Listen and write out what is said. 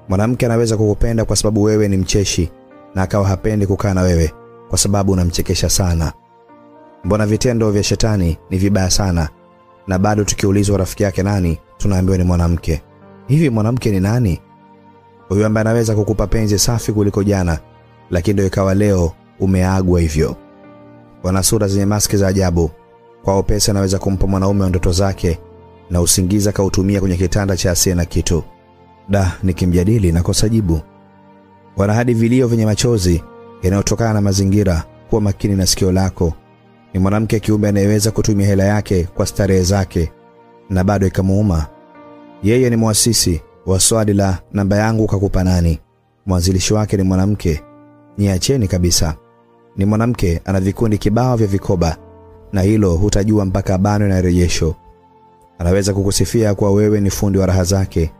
Mwanamke anaweza kukupenda kwa sababu wewe ni mcheshi na akawa hapendi kukaa na wewe kwa sababu unamchekesha sana. Mbona vitendo vya shetani ni vibaya sana, na bado tukiulizwa rafiki yake nani, tunaambiwa ni mwanamke. Hivi mwanamke ni nani? Huyu ambaye anaweza kukupa penzi safi kuliko jana, lakini ndio ikawa leo umeagwa hivyo. Wana sura zenye maski za ajabu. Kwa pesa anaweza kumpa mwanaume wa ndoto zake na usingiza kautumia kwenye kitanda cha asiye na kitu. Nikimjadili na kosa jibu. Wana hadi vilio vyenye machozi yanayotokana na mazingira. Kuwa makini na sikio lako. Ni mwanamke kiumbe anayeweza kutumia hela yake kwa starehe zake na bado ikamuuma. Yeye ni muasisi wa swali la namba yangu kakupa nani. Mwanzilishi wake ni mwanamke. Niacheni kabisa. Ni mwanamke, ana vikundi kibao vya vikoba, na hilo hutajua mpaka bano na rejesho. Anaweza kukusifia kwa wewe ni fundi wa raha zake,